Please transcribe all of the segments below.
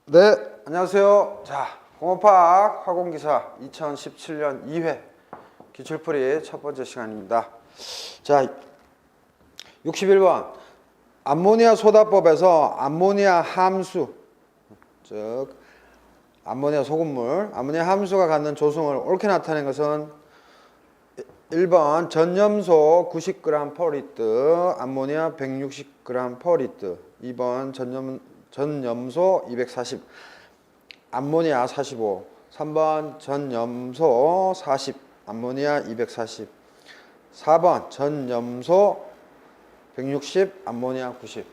네, 안녕하세요. 자, 공업화학 화공기사 2017년 2회 기출풀이 첫 번째 시간입니다. 자, 61번 암모니아 소다법에서 암모니아 함수, 즉 암모니아 소금물, 암모니아 함수가 갖는 조성을 옳게 나타낸 것은 1번 전염소 90g/L, 암모니아 160g/L, 2번 전염소 240, 암모니아 45, 3번 전염소 40, 암모니아 240, 4번 전염소 160, 암모니아 90.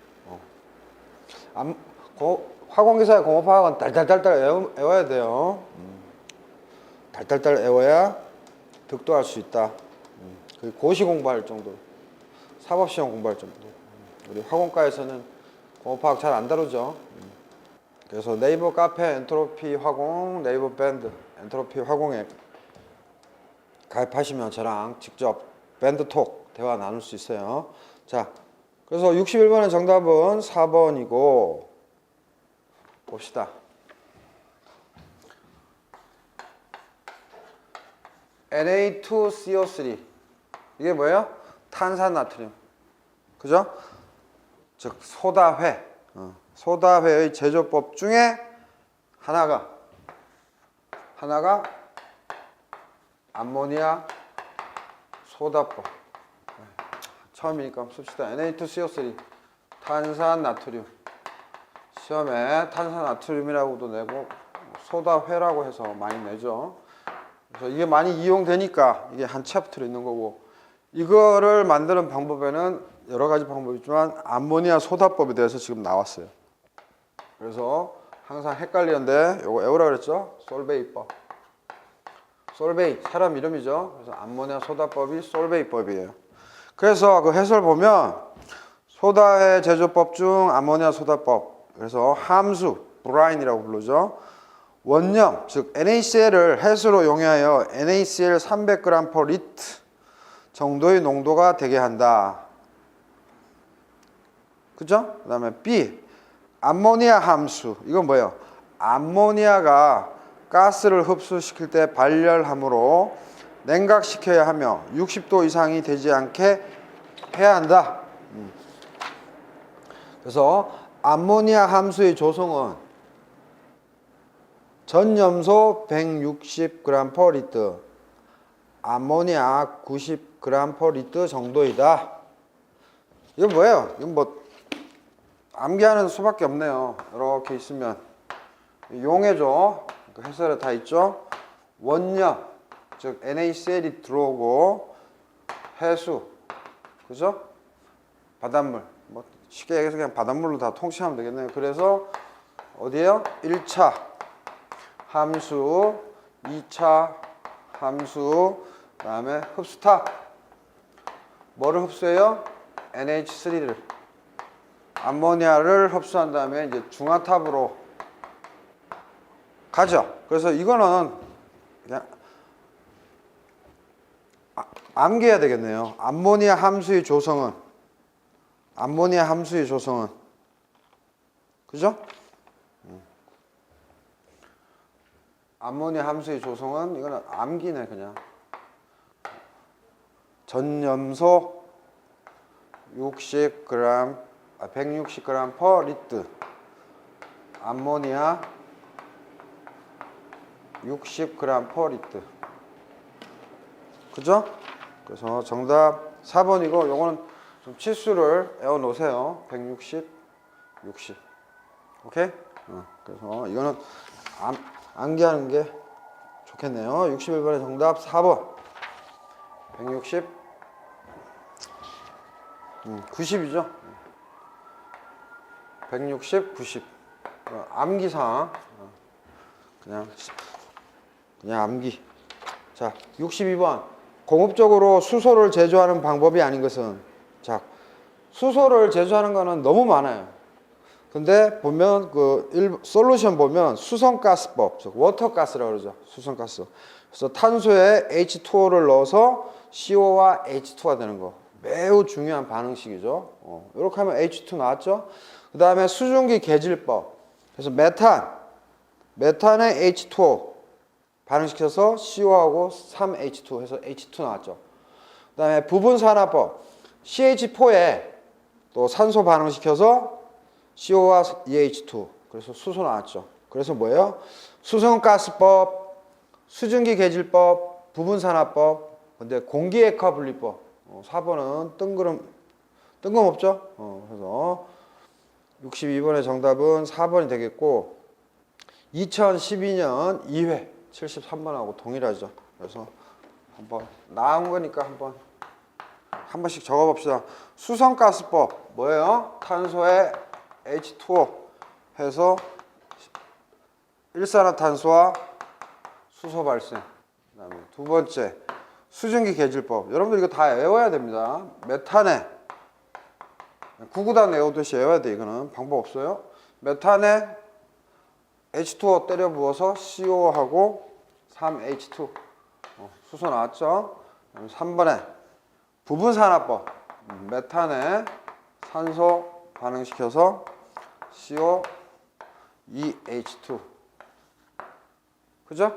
화공기사의 공업화학은 달달달달 외워야 돼요. 달달달 외워야 득도할 수 있다. 고시 공부할 정도, 사법시험 공부할 정도. 우리 화공과에서는 공업화학 잘 안 다루죠. 그래서 네이버 카페 엔트로피 화공, 네이버 밴드 엔트로피 화공에 가입하시면 저랑 직접 밴드톡 대화 나눌 수 있어요. 자, 그래서 61번의 정답은 4번이고, 봅시다. Na2CO3 이게 뭐예요? 탄산나트륨, 그죠? 즉 소다회, 소다회의 제조법 중에 하나가 암모니아 소다법. 처음이니까 씁시다. Na2CO3 탄산나트륨. 시험에 탄산나트륨이라고도 내고 소다회라고 해서 많이 내죠. 그래서 이게 많이 이용되니까 이게 한 챕터로 있는 거고, 이거를 만드는 방법에는 여러 가지 방법이 있지만 암모니아 소다법에 대해서 지금 나왔어요. 그래서 항상 헷갈리는데 요거 외우라 그랬죠? 솔베이법. 솔베이 사람 이름이죠. 그래서 암모니아 소다법이 솔베이법이에요. 그래서 그 해설 보면 소다의 제조법 중 암모니아 소다법, 그래서 함수 브라인이라고 부르죠. 원염, 즉 NaCl을 해수로 용해하여 NaCl 300g/L 정도의 농도가 되게 한다. 그죠? 그 다음에 B, 암모니아 함수. 이건 뭐예요? 암모니아가 가스를 흡수시킬 때 발열하므로 냉각시켜야 하며 60도 이상이 되지 않게 해야 한다. 그래서 암모니아 함수의 조성은 전염소 160g/L, 암모니아 90g/L 정도이다. 이건 뭐예요? 이건 뭐 암기하는 수밖에 없네요. 이렇게 있으면 용해죠. 그 해설에 다 있죠. 원염, 즉 NaCl이 들어오고 해수, 그죠? 바닷물, 뭐 쉽게 얘기해서 그냥 바닷물로 다 통칭하면 되겠네요. 그래서 어디에요? 1차 함수, 2차 함수, 그 다음에 흡수탑. 뭐를 흡수해요? NH3를, 암모니아를 흡수한 다음에 이제 중화탑으로 가죠. 그래서 이거는 그냥 암기해야 되겠네요. 암모니아 함수의 조성은, 그죠? 암모니아 함수의 조성은 이거는 암기네. 그냥 전염소 160g/L, 암모니아 60g/L. 그죠? 그래서 정답 4번이고, 요거는 좀 치수를 외워 놓으세요. 160, 60. 오케이? 그래서 이거는 암기하는 게 좋겠네요. 61번의 정답 4번. 160, 90이죠. 160, 90. 암기사항. 그냥 암기. 자, 62번. 공업적으로 수소를 제조하는 방법이 아닌 것은. 자, 수소를 제조하는 거는 너무 많아요. 근데 보면 솔루션 보면 수성가스법, 즉 워터가스라고 그러죠. 수성가스. 그래서 탄소에 H2O를 넣어서 CO와 H2가 되는 거. 매우 중요한 반응식이죠. 이렇게 하면 H2 나왔죠. 그 다음에 수증기 개질법. 그래서 메탄, 메탄에 H2O 반응시켜서 CO하고 3H2 해서 H2 나왔죠. 그 다음에 부분산화법 CH4에 또 산소 반응시켜서 CO와 2H2 그래서 수소 나왔죠. 그래서 뭐예요? 수성가스법, 수증기 계질법, 부분산화법. 근데 공기액화분리법 4번은 뜬금없죠. 그래서 62번의 정답은 4번이 되겠고 2012년 2회 73번하고 동일하죠. 그래서 한번 나온 거니까 한 번씩 적어봅시다. 수성가스법 뭐예요? 탄소에 H2O 해서 일산화탄소와 수소 발생. 그다음에 두 번째 수증기 계질법. 여러분들 이거 다 외워야 됩니다. 메탄에 구구단 외우듯이 외워야 돼. 이거는 방법 없어요. 메탄에 H2O 때려 부어서 CO하고 3H2 수소 나왔죠. 3번에 부분산화법 메탄에 산소 반응시켜서 CO 2H2 그죠?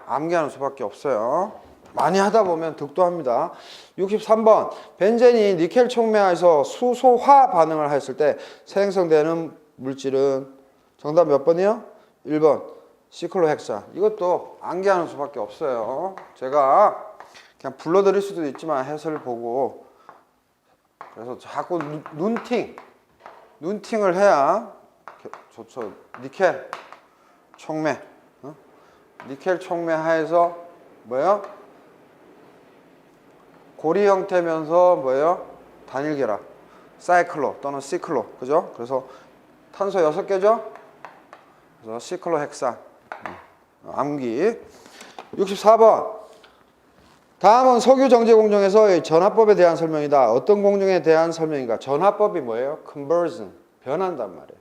암기하는 수밖에 없어요. 많이 하다 보면 득도합니다. 63번 벤젠이 니켈 촉매하에서 수소화 반응을 했을 때 생성되는 물질은 정답 몇 번이요? 1번 시클로헥산. 이것도 암기하는 수밖에 없어요. 제가 그냥 불러드릴 수도 있지만 해설을 보고 그래서 자꾸 눈팅을 해야 좋죠. 니켈 촉매 니켈 촉매 하에서 뭐예요? 고리 형태면서 뭐예요? 단일 결합 사이클로 또는 시클로 그죠? 그래서 탄소 6개죠? 그래서 시클로헥산 암기. 64번 다음은 석유 정제 공정에서의 전화법에 대한 설명이다. 어떤 공정에 대한 설명인가? 전화법이 뭐예요? conversion 변한단 말이에요.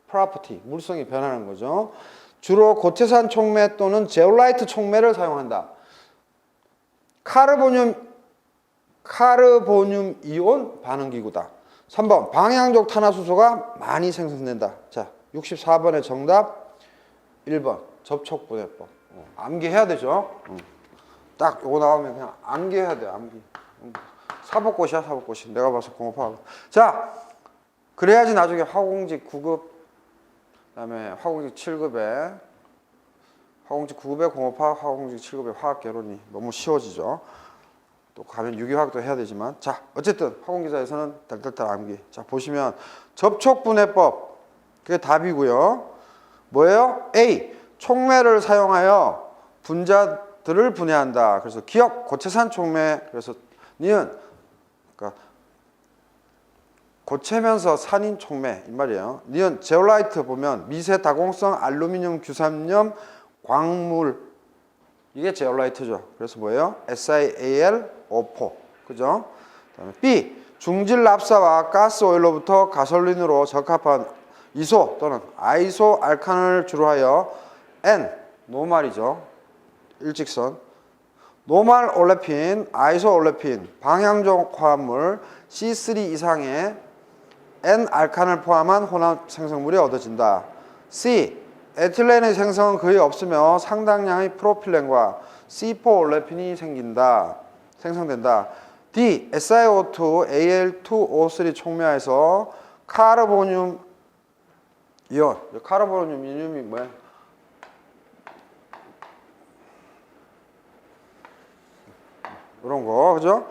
property 물성이 변하는 거죠. 주로 고체산 촉매 또는 제올라이트 촉매를 사용한다. 카르보늄 이온 반응기구다. 3번 방향족 탄화수소가 많이 생성된다. 자 64번의 정답 1번 접촉분해법. 암기해야 되죠. 딱 요거 나오면 그냥 암기해야 돼요. 암기. 사법고시야 사법고시. 내가 봐서 공업화학. 자 그래야지 나중에 화공직 9급 그다음에 화공직 7급에 화공직 9급에 공업화학, 화공직 7급에 화학개론이 너무 쉬워지죠. 또 가면 유기화학도 해야 되지만 자 어쨌든 화공기사에서는 달달달 암기. 자 보시면 접촉분해법 그게 답이고요. 뭐예요? A 촉매를 사용하여 분자들을 분해한다. 그래서 기억 고체산 촉매. 그래서 니은 그러니까 고체면서 산인 촉매 이 말이에요. 니은 제올라이트 보면 미세 다공성 알루미늄 규산염 광물 이게 제올라이트죠. 그래서 뭐예요? SiAlO4 그죠? 그다음에 B 중질 납사와 가스 오일로부터 가솔린으로 적합한 이소 또는 아이소 알칸을 주로 하여 N 노말이죠. 일직선 노말 올레핀, 아이소 올레핀, 방향족 화합물 C3 이상의 N 알칸을 포함한 혼합 생성물이 얻어진다. C 에틸렌의 생성은 거의 없으며 상당량의 프로필렌과 C4 올레핀이 생성된다. D SiO2, Al2O3 촉매하에서 카르보늄 이온, 카르보늄 이온이 뭐야? 이런 거, 그죠?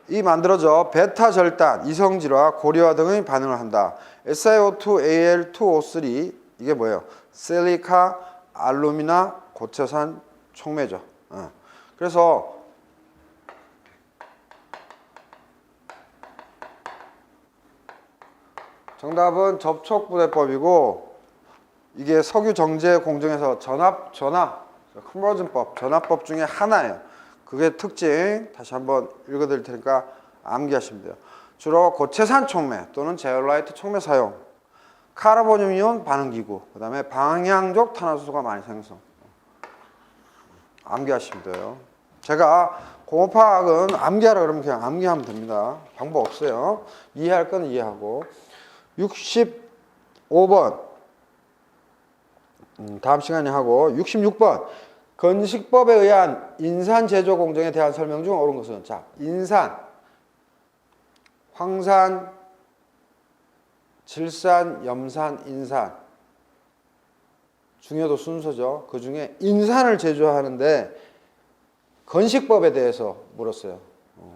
이 만들어져 베타 절단, 이성질화, 고리화 등의 반응을 한다. SiO2, Al2O3 이게 뭐예요? 실리카, 알루미나, 고체산 촉매죠. 그래서 정답은 접촉분해법이고 이게 석유 정제 공정에서 컨버전법, 전압법 중에 하나예요. 그게 특징 다시 한번 읽어드릴 테니까 암기하시면 돼요. 주로 고체산 촉매 또는 제올라이트 촉매 사용, 카르보늄 이온 반응기구, 그 다음에 방향족 탄화수소가 많이 생성. 암기하시면 돼요. 제가 공업화학은 암기하라 그러면 그냥 암기하면 됩니다. 방법 없어요. 이해할 건 이해하고. 65번 다음 시간에 하고 66번 건식법에 의한 인산 제조 공정에 대한 설명 중 옳은 것은 자 인산, 황산, 질산, 염산, 인산 중요도 순서죠. 그 중에 인산을 제조하는데 건식법에 대해서 물었어요.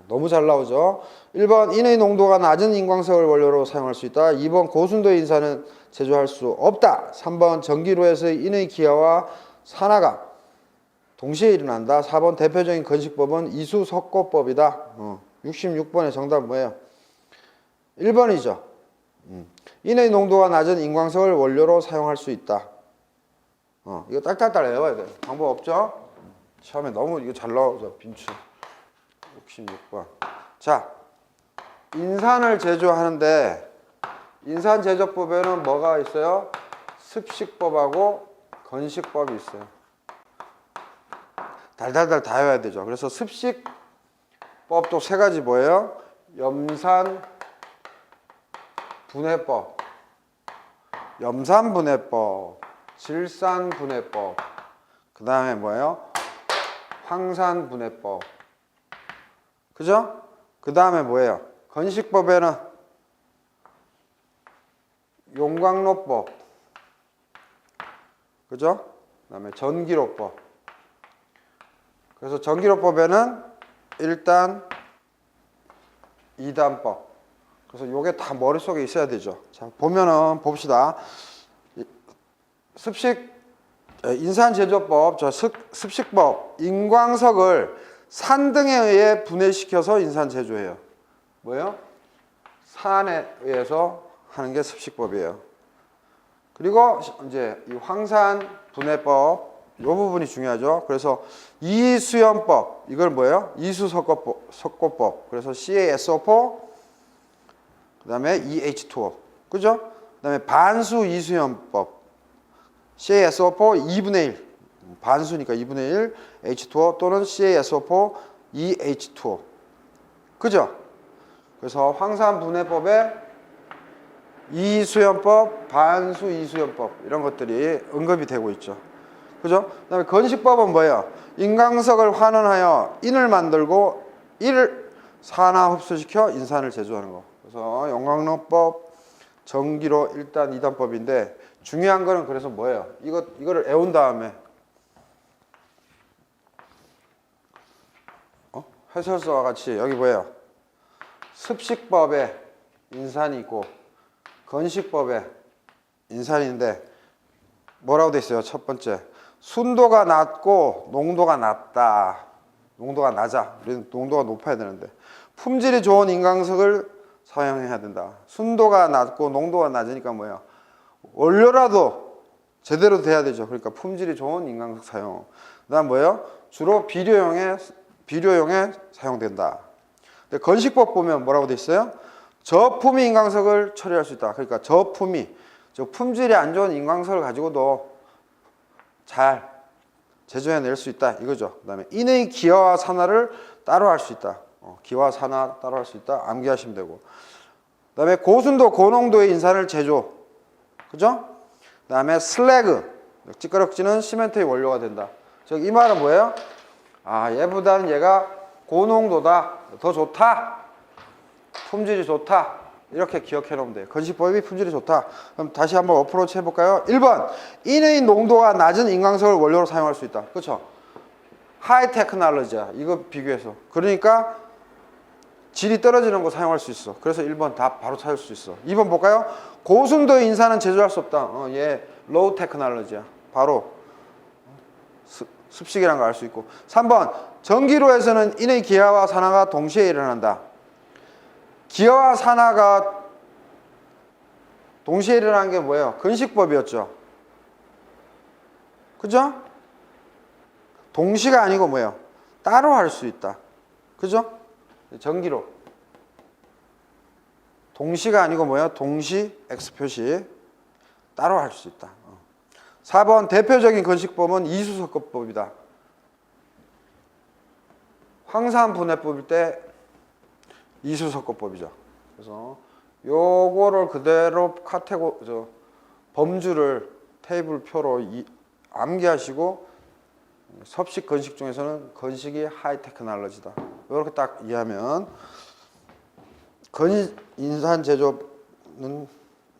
너무 잘 나오죠. 1번 인의 농도가 낮은 인광석을 원료로 사용할 수 있다. 2번 고순도의 인산은 제조할 수 없다. 3번 전기로에서의 인의 기하와 산화가 동시에 일어난다. 4번 대표적인 건식법은 이수석고법이다. 66번의 정답은 뭐예요? 1번이죠. 인의 농도가 낮은 인광석을 원료로 사용할 수 있다. 이거 딸딸딸 외워야 돼요. 방법 없죠? 처음에 너무 이거 잘 나오죠. 빈출. 66번. 자, 인산을 제조하는데 인산 제조법에는 뭐가 있어요? 습식법하고 건식법이 있어요. 달달달 다 외워야 되죠. 그래서 습식법도 세 가지 뭐예요? 염산 분해법, 염산 분해법, 질산 분해법, 그 다음에 뭐예요? 황산 분해법. 그죠? 그 다음에 뭐예요? 건식법에는 용광로법. 그죠? 그 다음에 전기로법. 그래서 전기로법에는 1단, 2단법. 그래서 요게 다 머릿속에 있어야 되죠. 자, 보면은 봅시다. 인산제조법, 습식법, 인광석을 산등에 의해 분해시켜서 인산제조해요. 뭐예요? 산에 의해서 하는 게 습식법이에요. 그리고 이제 이 황산 분해법, 이 부분이 중요하죠. 그래서 이수연법, 이걸 뭐예요? 이수석고법. 그래서 CaSO4, 그 다음에 EH2O, 그죠? 그 다음에 반수 이수연법, CaSO4 2분의 1, 반수니까 2분의 1, H2O 또는 CaSO4 EH2O, 그죠? 그래서 황산 분해법에 이수연법, 반수 이수연법 이런 것들이 언급이 되고 있죠. 그죠? 그 다음에 건식법은 뭐예요? 인광석을 환원하여 인을 만들고 이를 산화 흡수시켜 인산을 제조하는 거. 그래서 용광로법, 전기로 1단, 2단법인데 중요한 거는 그래서 뭐예요? 이거를 외운 다음에 해설서와 같이 여기 뭐예요? 습식법에 인산이 있고 건식법에 인산인데 뭐라고 돼 있어요? 첫 번째, 순도가 낮고 농도가 낮다. 농도가 낮아. 우리는 농도가 높아야 되는데 품질이 좋은 인광석을 사용해야 된다. 순도가 낮고 농도가 낮으니까 뭐예요? 원료라도 제대로 돼야 되죠. 그러니까 품질이 좋은 인광석 사용. 그 다음 뭐예요? 주로 비료용에 사용된다. 근데 건식법 보면 뭐라고 돼 있어요? 저품위 인광석을 처리할 수 있다. 그러니까 저품위, 품질이 안 좋은 인광석을 가지고도 잘 제조해낼 수 있다 이거죠. 그 다음에 인의 기화와 산화를 따로 할 수 있다. 기화, 산화 따로 할 수 있다. 암기하시면 되고. 그 다음에 고순도, 고농도의 인산을 제조. 그죠? 그 다음에 슬래그, 찌끄럭지는 시멘트의 원료가 된다. 즉 이 말은 뭐예요? 아, 얘보다는 얘가 고농도다, 더 좋다, 품질이 좋다, 이렇게 기억해 놓으면 돼요. 건식법이 품질이 좋다. 그럼 다시 한번 어프로치 해볼까요? 1번, 인의 농도가 낮은 인광석을 원료로 사용할 수 있다. 그렇죠? 하이 테크놀로지야. 이거 비교해서. 그러니까 질이 떨어지는 거 사용할 수 있어. 그래서 1번 답 바로 찾을 수 있어. 2번 볼까요? 고순도의 인산은 제조할 수 없다. 얘 로우 테크놀로지야. 바로 습식이라는 걸 알 수 있고. 3번, 전기로에서는 인의 기화와 산화가 동시에 일어난다. 기화와 산화가 동시에 일어나는 게 뭐예요? 건식법이었죠. 그죠? 동시가 아니고 뭐예요? 따로 할 수 있다. 그죠? 전기로. 동시가 아니고 뭐예요? 동시 X 표시. 따로 할 수 있다. 4번, 대표적인 건식법은 이수석고법이다. 황산 분해법일 때 이수석고법이죠. 그래서 요거를 그대로 범주를 테이블 표로 암기하시고 섭식 건식 중에서는 건식이 하이 테크놀로지다. 이렇게 딱 이해하면 인산 제조는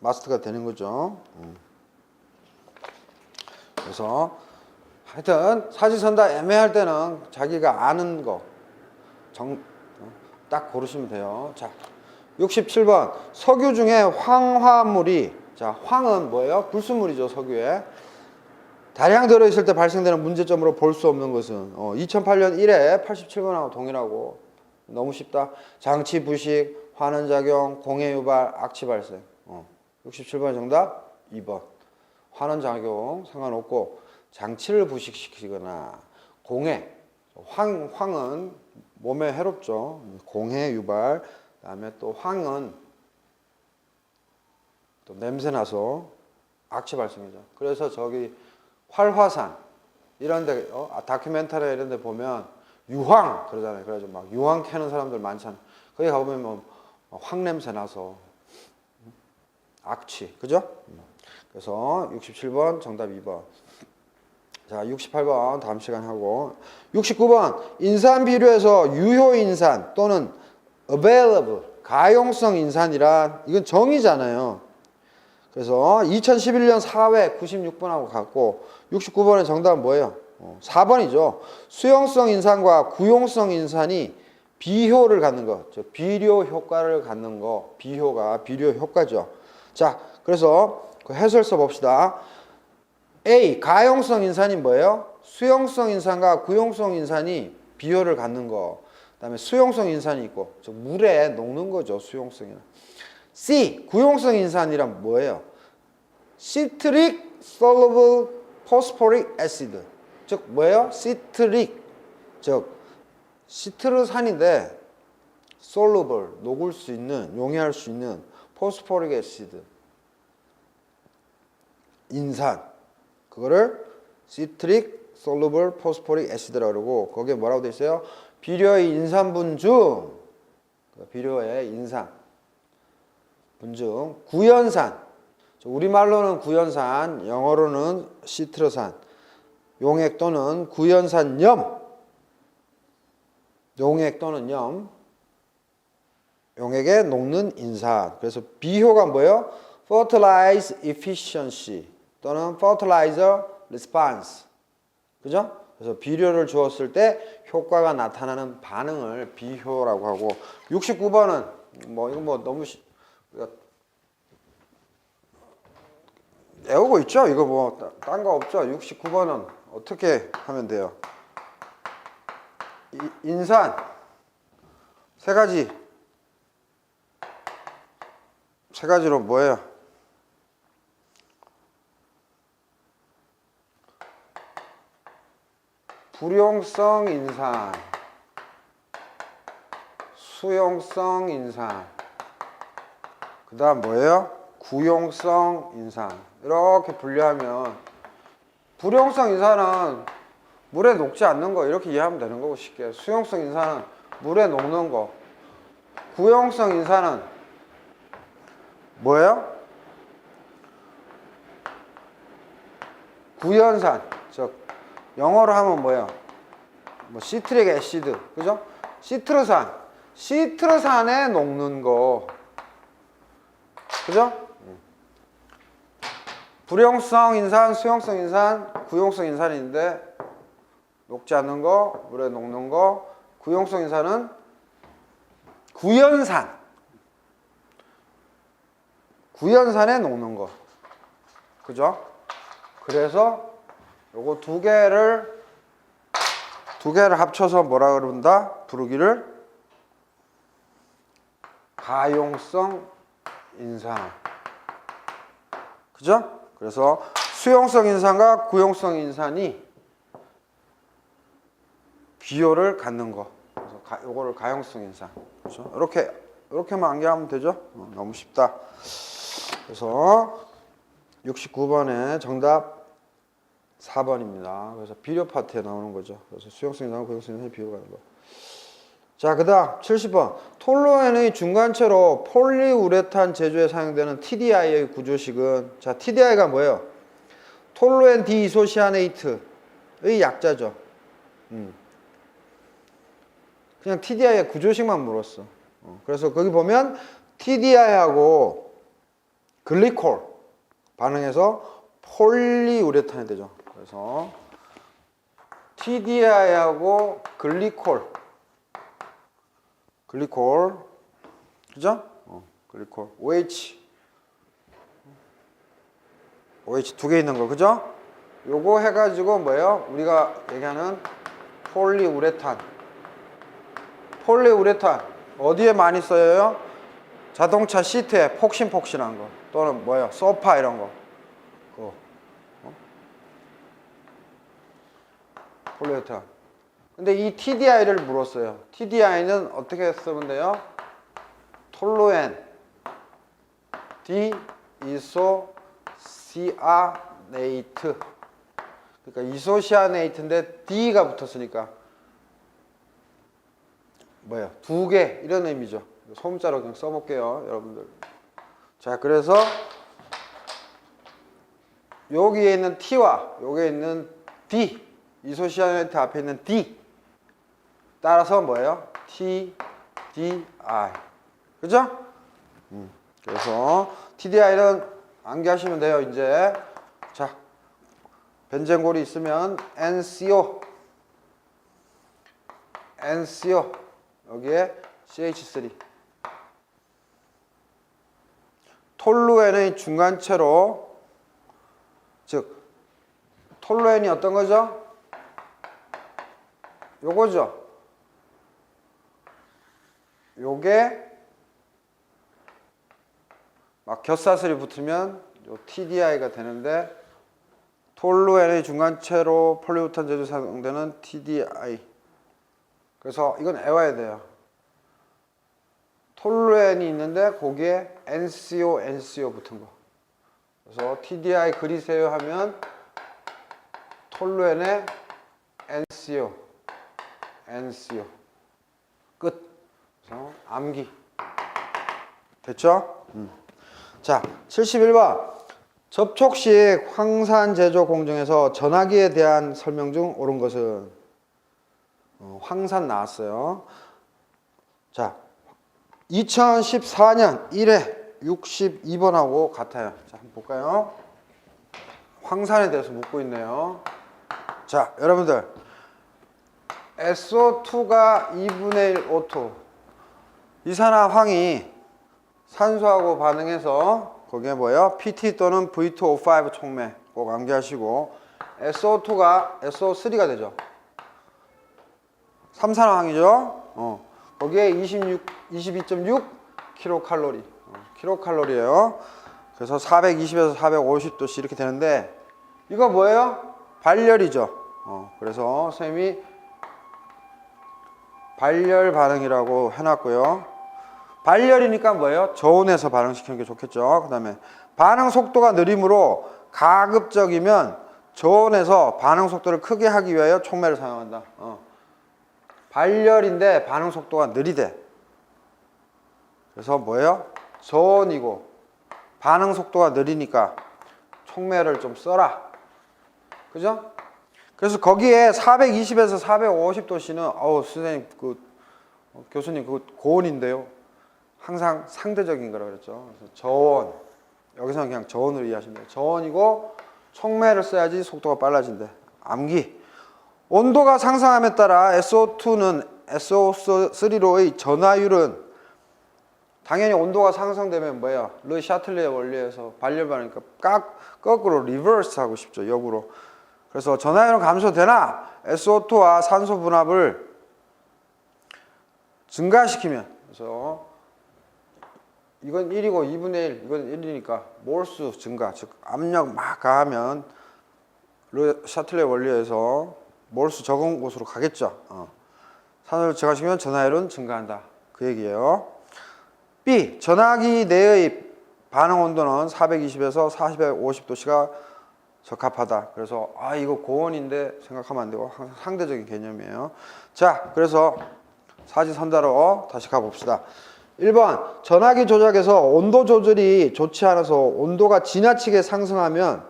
마스터가 되는 거죠. 그래서 하여튼 사지선다 애매할 때는 자기가 아는 거 딱 고르시면 돼요. 자, 67번 석유 중에 황화물이, 자, 황은 뭐예요? 불순물이죠. 석유에 다량 들어있을 때 발생되는 문제점으로 볼 수 없는 것은 2008년 1회 87번하고 동일하고 너무 쉽다. 장치 부식, 환원작용, 공해 유발, 악취 발생. 67번 정답 2번. 환원작용 상관없고 장치를 부식시키거나 공해, 황은 몸에 해롭죠. 공해 유발, 그다음에 또 황은 또 냄새나서 악취 발생이죠. 그래서 저기 활화산 이런 데 다큐멘터리 이런 데 보면 유황 그러잖아요. 그래가지고 막 유황 캐는 사람들 많잖아요. 거기 가보면 뭐 황 냄새 나서 악취, 그죠? 그래서 67번 정답 2번. 자, 68번 다음 시간 하고 69번 인산 비료에서 유효 인산 또는 available 가용성 인산이란 이건 정의잖아요. 그래서 2011년 4회 96번하고 같고 69번의 정답은 뭐예요? 4번이죠. 수용성 인산과 구용성 인산이 비효를 갖는 거, 비료 효과를 갖는 거, 비효가 비료 효과죠. 자, 그래서 그 해설서 봅시다. A. 가용성 인산이 뭐예요? 수용성 인산과 구용성 인산이 비효를 갖는 거. 그 다음에 수용성 인산이 있고, 즉 물에 녹는 거죠. 수용성이나. C. 구용성 인산이란 뭐예요? 시트릭 솔루블 포스포릭 애시드. 즉 뭐예요? 시트릭. 즉 시트르산인데 솔루블 녹을 수 있는, 용해할 수 있는 포스포릭 애시드. 인산. 그거를 시트릭 솔루블 포스포릭 애시드라고 그러고 거기에 뭐라고 돼 있어요? 비료의 인산분 중 비료의 인산 분중 구연산, 우리말로는 구연산, 영어로는 시트르산, 용액 또는 구연산염, 용액 또는 염, 용액에 녹는 인산. 그래서 비효가 뭐예요? Fertilize efficiency 또는 fertilizer response. 그죠? 그래서 비료를 주었을 때 효과가 나타나는 반응을 비효라고 하고 69번은 뭐 이거 뭐 너무 외우고 있죠? 이거 뭐 딴 거 없죠? 69번은 어떻게 하면 돼요? 인산 세 가지로 뭐예요? 불용성 인산, 수용성 인산, 그 다음 뭐예요? 구용성 인산. 이렇게 분류하면 불용성 인산은 물에 녹지 않는 거 이렇게 이해하면 되는 거고 쉽게. 수용성 인산은 물에 녹는 거. 구용성 인산은 뭐예요? 구연산, 즉 영어로 하면 뭐예요? 뭐 시트릭 애시드, 그죠? 시트르산에 녹는 거, 그죠? 불용성 인산, 수용성 인산, 구용성 인산인데 녹지 않는 거, 물에 녹는 거. 구용성 인산은 구연산에 녹는 거, 그죠? 그래서 요거 두 개를 합쳐서 뭐라 그런다? 부르기를 가용성 인산. 그죠? 그래서 수용성 인산과 구용성 인산이 비효를 갖는 거. 그래서 요거를 가용성 인산. 그렇죠? 이렇게만 암기하면 되죠? 너무 쉽다. 그래서 69번에 정답 4번입니다. 그래서 비료 파트에 나오는 거죠. 그래서 수용성 인산과 구용성 인산이 비효가 가는 거. 자, 그 다음 70번. 톨루엔의 중간체로 폴리우레탄 제조에 사용되는 TDI의 구조식은, 자, TDI가 뭐예요? 톨루엔 디이소시아네이트의 약자죠. 그냥 TDI의 구조식만 물었어. 그래서 거기 보면 TDI하고 글리콜 반응해서 폴리우레탄이 되죠. 그래서 TDI하고 글리콜, 그죠? 글리콜, OH 두 개 있는 거, 그죠? 요거 해가지고 뭐예요? 우리가 얘기하는 폴리우레탄 어디에 많이 쓰여요? 자동차 시트에 폭신폭신한 거 또는 뭐예요? 소파 이런 거 그거. 폴리우레탄. 근데 이 TDI를 물었어요. TDI는 어떻게 쓰면 돼요? 톨루엔 디이소시아네이트. 그러니까 이소시아네이트인데 D가 붙었으니까 뭐예요? 두 개 이런 의미죠. 소문자로 그냥 써볼게요, 여러분들. 자, 그래서 여기에 있는 T와 여기에 있는 D, 이소시아네이트 앞에 있는 D 따라서 뭐예요? TDI. 그죠? 그래서 TDI는 암기하시면 돼요, 이제. 자, 벤젠골이 있으면 NCO 여기에 CH3. 톨루엔의 중간체로, 즉 톨루엔이 어떤 거죠? 요거죠. 요게 막 곁사슬이 붙으면 요 TDI가 되는데, 톨루엔의 중간체로 폴리우레탄 제조 사용되는 TDI. 그래서 이건 외워야 돼요. 톨루엔이 있는데 거기에 NCO 붙은 거. 그래서 TDI 그리세요 하면 톨루엔에 NCO 끝. 그래서 암기 됐죠? 자, 71번. 접촉식 황산 제조 공정에서 전화기에 대한 설명 중 옳은 것은? 황산 나왔어요. 자, 2014년 1회 62번하고 같아요. 자, 한번 볼까요? 황산에 대해서 묻고 있네요. 자, 여러분들, SO2가 2분의 1 O2, 이산화황이 산소하고 반응해서 거기에 뭐예요? PT 또는 V2O5 촉매 꼭 암기하시고, SO2가 SO3가 되죠. 삼산화황이죠. 거기에 22.6 킬로칼로리. 킬로칼로리예요. 그래서 420에서 450도씨 이렇게 되는데, 이거 뭐예요? 발열이죠. 그래서 선생님이 발열 반응이라고 해놨고요. 발열이니까 뭐예요? 저온에서 반응시키는 게 좋겠죠. 그 다음에 반응 속도가 느림으로 가급적이면 저온에서 반응 속도를 크게 하기 위하여 촉매를 사용한다. 발열인데 반응 속도가 느리대. 그래서 뭐예요? 저온이고 반응 속도가 느리니까 촉매를 좀 써라. 그죠? 그래서 거기에 420에서 450도씨는 선생님 교수님 그거 고온인데요. 항상 상대적인 거라고 그랬죠. 그래서 저온, 여기서는 그냥 저온으로 이해하시면 돼요. 저온이고 촉매를 써야지 속도가 빨라진대. 암기. 온도가 상승함에 따라 SO2는 SO3로의 전하율은, 당연히 온도가 상승되면 뭐예요? 르 샤틀레 원리에서 발열 반응이니까 거꾸로 리버스 하고 싶죠. 역으로. 그래서 전하율은 감소되나 SO2와 산소 분압을 증가시키면, 그래서 이건 1이고 2분의 1, 이건 1이니까 몰수 증가, 즉 압력 막 가하면 르 샤틀레 원리에서 몰수 적은 곳으로 가겠죠. 산소를 증가시키면 전하율은 증가한다. 그 얘기예요. B. 전화기 내의 반응 온도는 420에서 450도씨가 적합하다. 그래서 이거 고온인데 생각하면 안 되고 항상 상대적인 개념이에요. 자, 그래서 사지선다로 다시 가봅시다. 1번. 전화기 조작에서 온도 조절이 좋지 않아서 온도가 지나치게 상승하면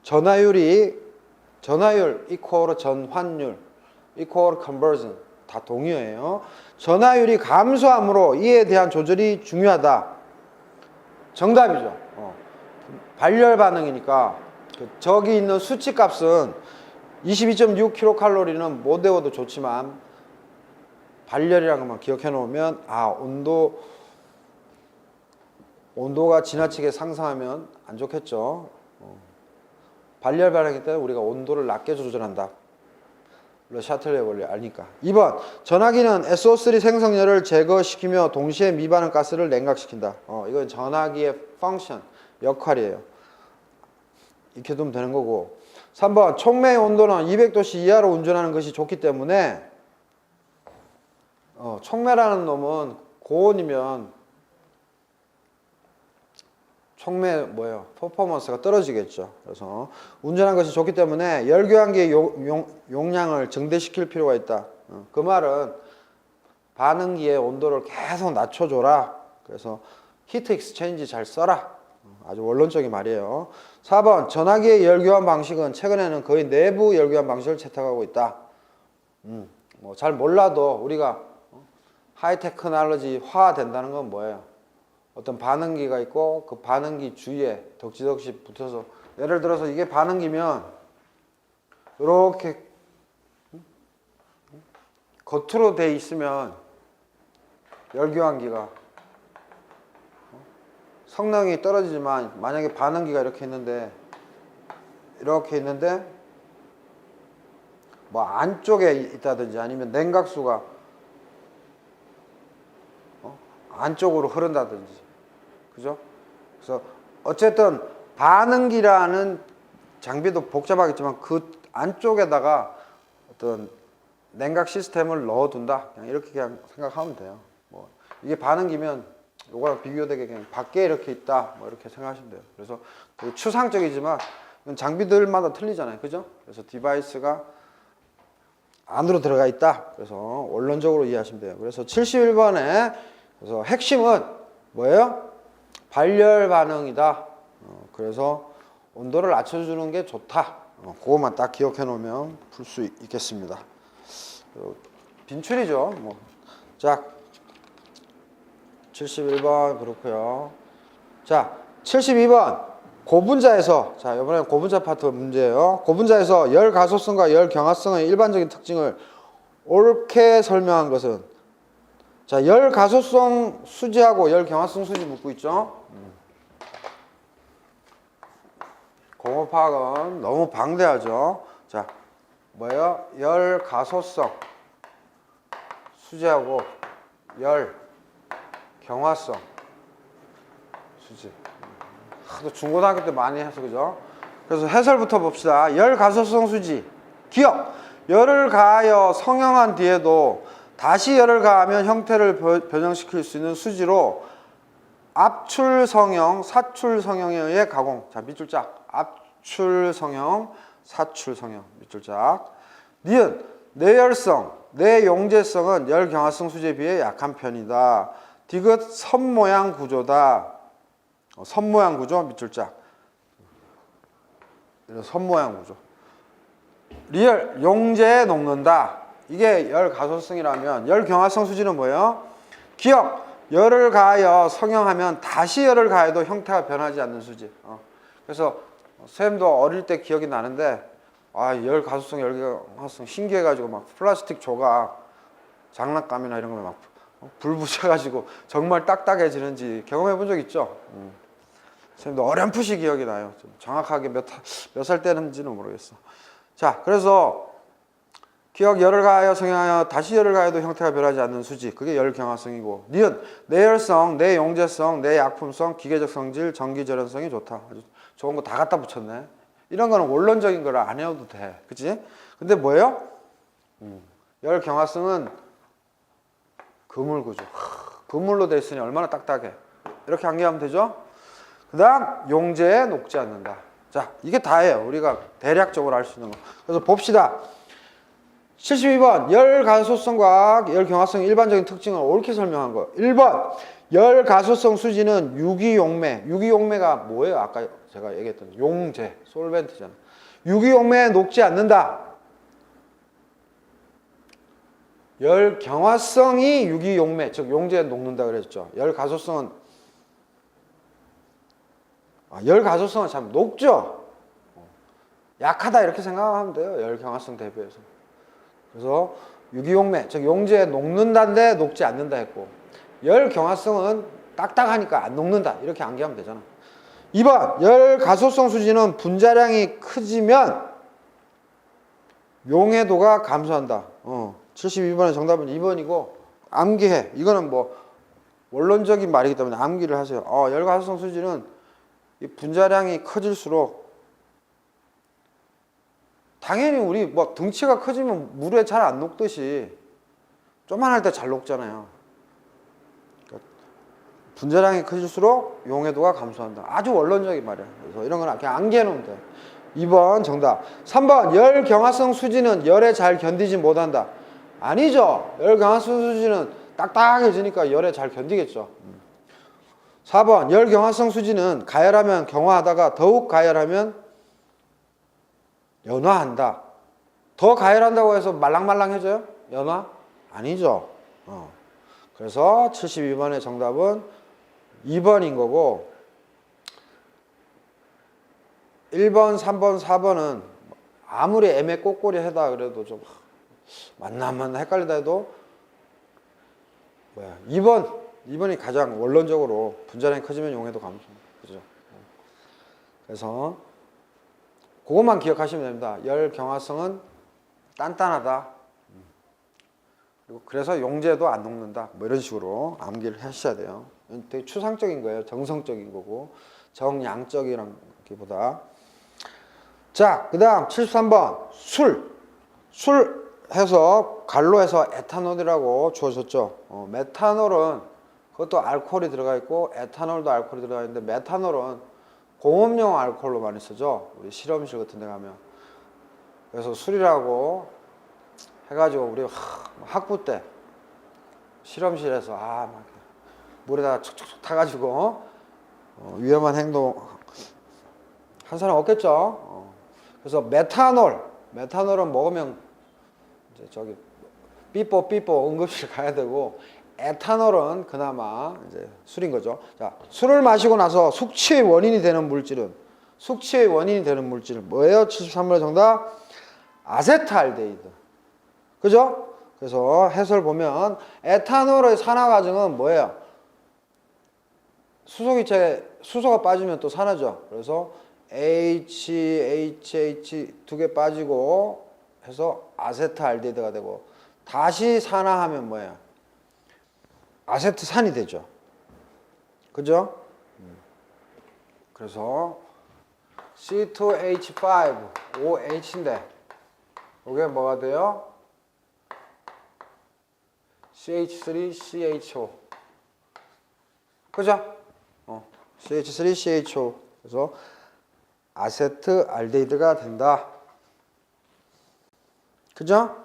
전화율 equal 전환율 equal conversion 다 동의어예요. 전화율이 감소함으로 이에 대한 조절이 중요하다. 정답이죠. 발열 반응이니까 저기 있는 수치 값은 22.6kcal는 못 외워도 좋지만 발열이라는 것만 기억해 놓으면 온도가 지나치게 상승하면 안 좋겠죠. 발열 반응일 때 우리가 온도를 낮게 조절한다. 샤틀레 원리 아니까. 2번 전화기는 SO3 생성열을 제거시키며 동시에 미반응 가스를 냉각시킨다. 이건 전화기의 펑션 역할이에요. 익혀두면 되는 거고. 3번 촉매의 온도는 200도씨 이하로 운전하는 것이 좋기 때문에 촉매라는 놈은 고온이면 촉매 퍼포먼스가 떨어지겠죠. 그래서 운전하는 것이 좋기 때문에 열교환기의 용량을 증대시킬 필요가 있다. 그 말은 반응기의 온도를 계속 낮춰줘라. 그래서 히트 익스체인지 잘 써라. 아주 원론적인 말이에요. 4번 전화기의 열교환 방식은 최근에는 거의 내부 열교환 방식을 채택하고 있다. 잘 몰라도 우리가 하이테크놀로지화 된다는 건 뭐예요? 어떤 반응기가 있고 그 반응기 주위에 덕지덕지 붙어서 예를 들어서 이게 반응기면 이렇게 겉으로 돼 있으면 열교환기가 성능이 떨어지지만 만약에 반응기가 이렇게 있는데 뭐 안쪽에 있다든지 아니면 냉각수가 안쪽으로 흐른다든지 그죠? 그래서 어쨌든 반응기라는 장비도 복잡하겠지만 그 안쪽에다가 어떤 냉각 시스템을 넣어둔다. 그냥 이렇게 그냥 생각하면 돼요. 뭐 이게 반응기면 요거랑 비교되게 그냥 밖에 이렇게 있다. 뭐 이렇게 생각하시면 돼요. 그래서 되게 추상적이지만 장비들마다 틀리잖아요. 그죠? 그래서 디바이스가 안으로 들어가 있다. 그래서 원론적으로 이해하시면 돼요. 그래서 71번에 그래서 핵심은 뭐예요? 발열 반응이다. 그래서 온도를 낮춰주는 게 좋다. 그것만 딱 기억해 놓으면 풀 수 있겠습니다. 빈출이죠. 자, 71번 그렇고요. 자, 72번 고분자에서 자 이번엔 고분자 파트 문제예요. 고분자에서 열 가소성과 열 경화성의 일반적인 특징을 옳게 설명한 것은 자, 열 가소성 수지하고 열 경화성 수지 묻고 있죠. 공업 파악은 너무 방대하죠. 자, 뭐예요? 열 가소성 수지하고 열 경화성 수지. 하도 중고등학교 때 많이 해서 그죠? 그래서 해설부터 봅시다. 열 가소성 수지. 기억. 열을 가하여 성형한 뒤에도 다시 열을 가하면 형태를 변형시킬 수 있는 수지로 압출 성형, 사출 성형에 의해 가공. 자, 밑줄짝. 압출 성형, 사출 성형. 밑줄짝. 니은 내열성, 내용재성은 열 경화성 수지에 비해 약한 편이다. 디귿 선 모양 구조다. 선 모양 구조 밑줄짝. 선 모양 구조. 리얼 용재에 녹는다. 이게 열 가소성이라면 열 경화성 수지는 뭐예요? 기억 열을 가하여 성형하면 다시 열을 가해도 형태가 변하지 않는 수지. 그래서 쌤도 어릴 때 기억이 나는데 열 가소성 열 경화성 신기해가지고 막 플라스틱 조각 장난감이나 이런 거에 막 불 붙여가지고 정말 딱딱해지는지 경험해 본 적 있죠? 쌤도 어렴풋이 기억이 나요. 좀 정확하게 몇 살 때는지는 모르겠어. 자, 그래서 기억 열을 가하여 성형하여 다시 열을 가해도 형태가 변하지 않는 수지. 그게 열 경화성이고. 니은 내열성, 내용재성, 내약품성, 기계적 성질, 전기 절연성이 좋다. 아주 좋은 거 다 갖다 붙였네. 이런 거는 원론적인 걸 안 해도 돼. 그치? 근데 뭐예요? 열 경화성은 그물 구조. 그물로 돼 있으니 얼마나 딱딱해. 이렇게 암기하면 되죠? 그 다음 용재에 녹지 않는다. 자, 이게 다예요. 우리가 대략적으로 알 수 있는 거. 그래서 봅시다. 72번 열 가소성과 열 경화성의 일반적인 특징을 옳게 설명한 거. 1번 열 가소성 수지는 유기용매. 유기용매가 뭐예요? 아까 제가 얘기했던 용제, 솔벤트잖아. 유기용매에 녹지 않는다. 열 경화성이 유기용매, 즉 용제에 녹는다 그랬죠. 열 가소성은 참 녹죠. 약하다 이렇게 생각하면 돼요. 열 경화성 대비해서. 그래서 유기용매, 즉 용제에 녹는다인데 녹지 않는다 했고, 열 경화성은 딱딱하니까 안 녹는다 이렇게 암기하면 되잖아. 2번 열 가소성 수지는 분자량이 커지면 용해도가 감소한다. 72번의 정답은 2번이고 암기해. 이거는 뭐 원론적인 말이기 때문에 암기를 하세요. 열 가소성 수지는 이 분자량이 커질수록 당연히 우리 뭐 등치가 커지면 물에 잘 안 녹듯이 조그만할 때 잘 녹잖아요. 그러니까 분자량이 커질수록 용해도가 감소한다. 아주 원론적인 말이야. 그래서 이런 건 그냥 암기해 놓으면 돼. 2번 정답. 3번 열 경화성 수지는 열에 잘 견디지 못한다. 아니죠. 열 경화성 수지는 딱딱해지니까 열에 잘 견디겠죠. 4번 열 경화성 수지는 가열하면 경화하다가 더욱 가열하면 연화한다. 더 가열한다고 해서 말랑말랑해져요? 연화? 아니죠. 그래서 72번의 정답은 2번인 거고 1번, 3번, 4번은 아무리 애매 꼬꼬리 하다 그래도 좀 맞나 안 맞나 헷갈리다 해도 2번이 가장 원론적으로 분자량이 커지면 용해도 감소. 그죠? 그래서 그것만 기억하시면 됩니다. 열 경화성은 단단하다. 그리고 그래서 용제도 안 녹는다. 뭐 이런 식으로 암기를 하셔야 돼요. 되게 추상적인 거예요. 정성적인 거고 정양적이란 기보다. 자, 그 다음 73번 술 해서 갈로 해서 에탄올이라고 주어졌죠. 메탄올은 그것도 알코올이 들어가 있고 에탄올도 알코올이 들어가 있는데 메탄올은 공업용 알코올로 많이 쓰죠. 우리 실험실 같은 데 가면. 그래서 술이라고 해가지고 우리 학부 때 실험실에서 막 물에다가 촉촉촉 타가지고 위험한 행동 한 사람 없겠죠. 그래서 메탄올은 먹으면 이제 저기 삐뽀 응급실 가야 되고 에탄올은 그나마 이제 술인 거죠. 자, 술을 마시고 나서 숙취의 원인이 되는 물질은 뭐예요? 73번의 정답 아세트알데히드. 그죠? 그래서 해설 보면 에탄올의 산화 과정은 뭐예요? 수소가 빠지면 또 산화죠. 그래서 HH 두 개 빠지고 해서 아세트알데히드가 되고 다시 산화하면 뭐예요? 아세트산이 되죠. 그죠? 그래서 C2H5 OH인데 이게 뭐가 돼요? CH3CHO. 그죠? CH3CHO. 그래서 아세트알데히드가 된다. 그죠?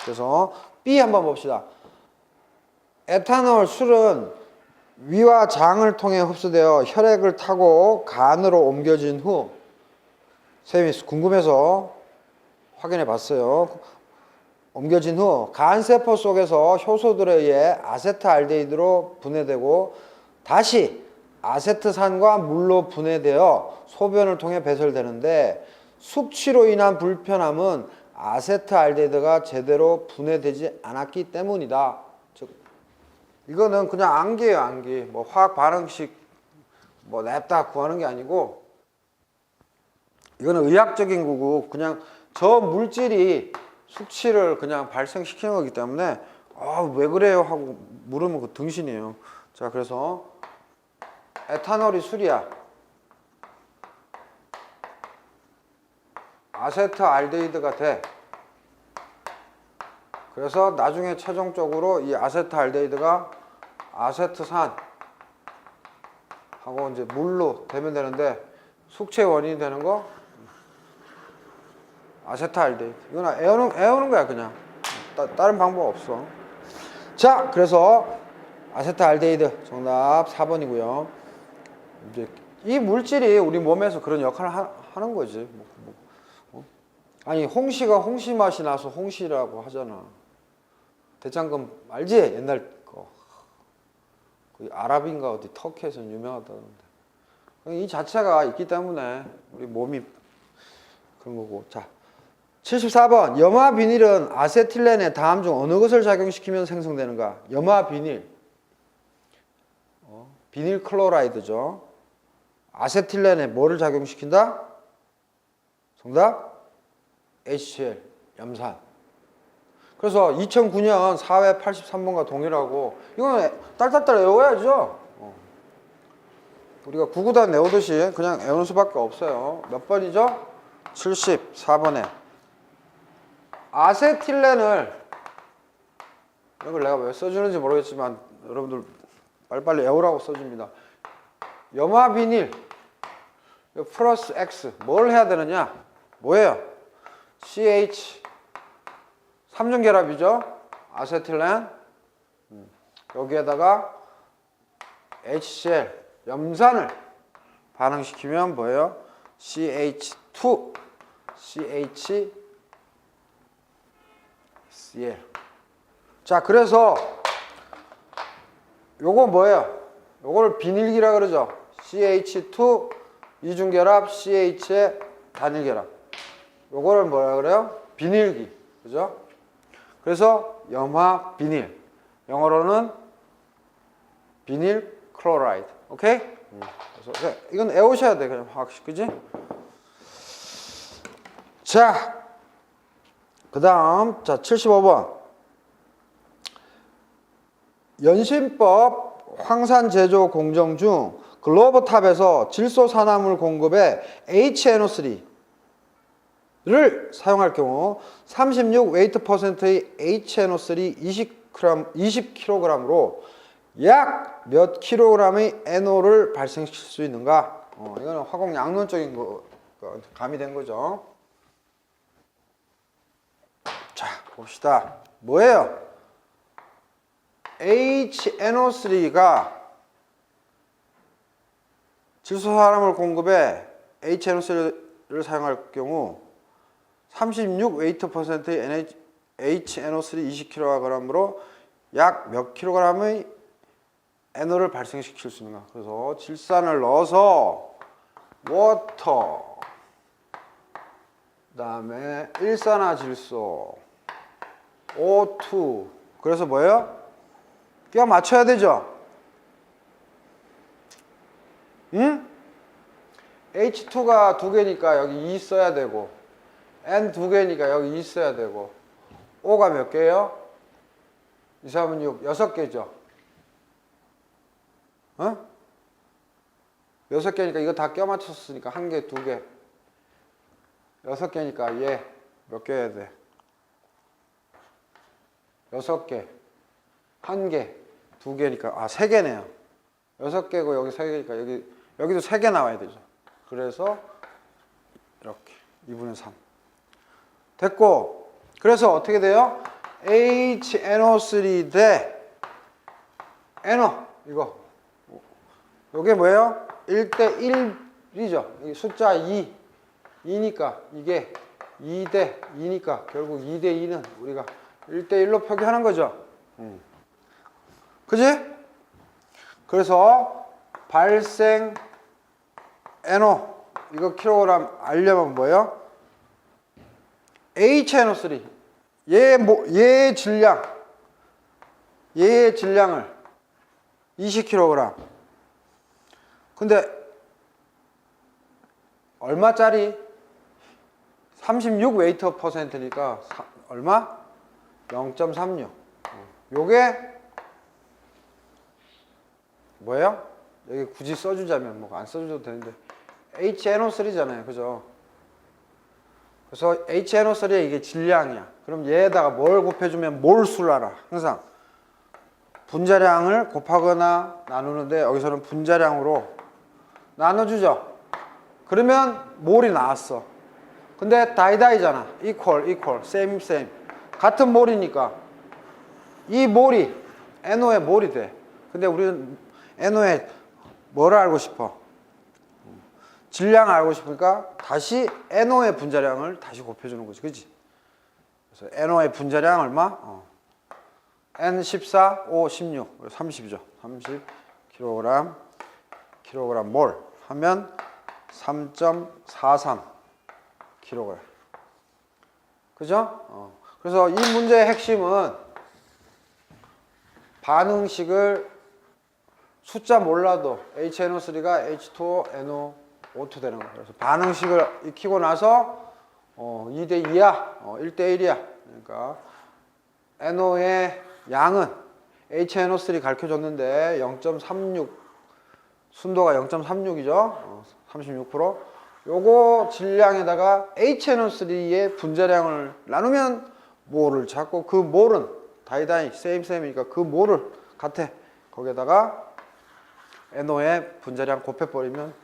그래서 B 한번 봅시다. 에탄올 술은 위와 장을 통해 흡수되어 혈액을 타고 간으로 옮겨진 후 쌤이 궁금해서 확인해 봤어요. 옮겨진 후 간세포 속에서 효소들에 의해 아세트알데히드로 분해되고 다시 아세트산과 물로 분해되어 소변을 통해 배설되는데 숙취로 인한 불편함은 아세트알데히드가 제대로 분해되지 않았기 때문이다. 즉 이거는 그냥 암기예요, 암기. 뭐 화학 반응식 뭐 냅다 구하는 게 아니고 이거는 의학적인 거고 그냥 저 물질이 숙취를 그냥 발생시키는 거기 때문에 왜 그래요 하고 물으면 그 등신이에요. 자, 그래서 에탄올이 술이야. 아세트알데히드가 돼. 그래서 나중에 최종적으로 이 아세트알데히드가 아세트산 하고 이제 물로 되면 되는데 숙취의 원인이 되는 거 아세트알데히드. 이건 애우는 거야 그냥. 다른 방법 없어. 자, 그래서 아세트알데히드 정답 4번이고요. 이제 이 물질이 우리 몸에서 그런 역할을 하는 거지. 아니 홍시가 홍시 맛이 나서 홍시라고 하잖아. 대장금 알지? 옛날 거. 그 아랍인가 어디 터키에서 유명하다는데. 이 자체가 있기 때문에 우리 몸이 그런 거고. 자, 74번. 염화 비닐은 아세틸렌의 다음 중 어느 것을 작용시키면 생성되는가? 염화 비닐. 비닐 클로라이드죠. 아세틸렌에 뭐를 작용시킨다? 정답? HCl, 염산. 그래서 2009년 4회 83번과 동일하고 이거는 딸딸딸 외워야죠. 우리가 구구단 외우듯이 그냥 외우는 수밖에 없어요. 몇 번이죠? 74번에 아세틸렌을 이걸 내가 왜 써주는지 모르겠지만 여러분들 빨리빨리 외우라고 써줍니다. 염화 비닐 플러스 X 뭘 해야 되느냐? 뭐예요? CH 삼중결합이죠. 아세틸렌 여기에다가 HCl 염산을 반응시키면 뭐예요? CH2 CHCl. 자, 그래서 요거 뭐예요? 요거를 비닐기라 그러죠. CH2 이중결합 CH의 단일결합. 요거를 뭐라 그래요? 비닐기. 그죠? 그래서 염화 비닐. 영어로는 비닐 클로라이드. 오케이? 그래서 이건 외우셔야 돼. 그냥 확실히. 그지? 자, 그 다음, 자, 75번. 연신법 황산 제조 공정 중 글로버탑에서 질소산화물 공급에 HNO3를 사용할 경우 36 웨이트 퍼센트의 HNO3 20kg으로 약 몇 킬로그램의 NO를 발생시킬 수 있는가? 이거는 화공 양론적인 거 가미된 거죠. 자, 봅시다. 뭐예요? HNO3가 질소산화물 공급에 HNO3를 사용할 경우 36 웨이트 퍼센트의 HNO3 20kg으로 약 몇 킬로그램의 NO를 발생시킬 수 있는가? 그래서 질산을 넣어서 워터, 그 다음에 일산화질소, O2. 그래서 뭐예요? 끼워 맞춰야 되죠? 응? H2가 2개니까 여기 2 써야 되고, N 2개니까 여기 2 써야 되고, O가 몇 개예요? 2, 3, 6, 6개죠? 6개니까 이거 다 껴 맞췄으니까 1개, 2개. 6개니까 얘 몇 개 해야 돼? 6개. 1개, 2개니까, 3개네요. 6개고 여기 3개니까 여기도 3개 나와야 되죠. 그래서 이렇게 2분의 3. 됐고, 그래서 어떻게 돼요? HNO3 대 NO, 이거. 요게 뭐예요? 1대 1이죠. 숫자 2. 2니까 이게 2대 2니까 결국 2대 2는 우리가 1대 1로 표기하는 거죠. 그지? 그래서 발생 NO 이거 킬로그램 알려면 뭐예요? HNO3 얘의 질량을 20kg. 근데 얼마짜리? 36 웨이트 퍼센트니까 얼마? 0.36. 요게 뭐예요? 여기 굳이 써주자면 뭐 안 써줘도 되는데 HNO3잖아요. 그죠? 그래서 HNO3의 이게 질량이야. 그럼 얘에다가 뭘 곱해주면 몰수를 알아. 항상 분자량을 곱하거나 나누는데 여기서는 분자량으로 나눠주죠. 그러면 몰이 나왔어. 근데 다이잖아. equal, same. 같은 몰이니까 이 몰이 NO의 몰이 돼. 근데 우리는 NO의 뭐를 알고 싶어? 질량을 알고 싶으니까 다시 NO의 분자량을 다시 곱해주는 거지, 그지? 그래서 NO의 분자량 얼마? N14, O, 16, 30이죠. 30kg, kg몰 하면 3.43kg. 그죠? 그래서 이 문제의 핵심은 반응식을 숫자 몰라도 HNO3가 H2O, NO2 되는 거예요. 그래서 반응식을 익히고 나서 2대 2야, 1대 1이야. 그러니까 NO의 양은 HNO3 가르쳐줬는데 0.36, 순도가 0.36이죠. 36%. 요거 질량에다가 HNO3의 분자량을 나누면 몰을 찾고, 그 몰은 다이다이 세임이니까 그 몰을 같아. 거기에다가 NO의 분자량 곱해버리면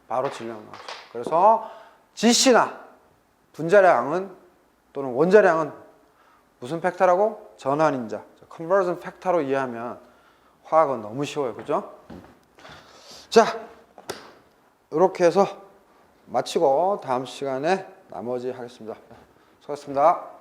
바로 질량 나오죠. 그래서 GC나 분자량은 또는 원자량은 무슨 팩터라고? 전환인자, 컨버전 팩터로 이해하면 화학은 너무 쉬워요. 그죠? 자, 이렇게 해서 마치고 다음 시간에 나머지 하겠습니다. 수고하셨습니다.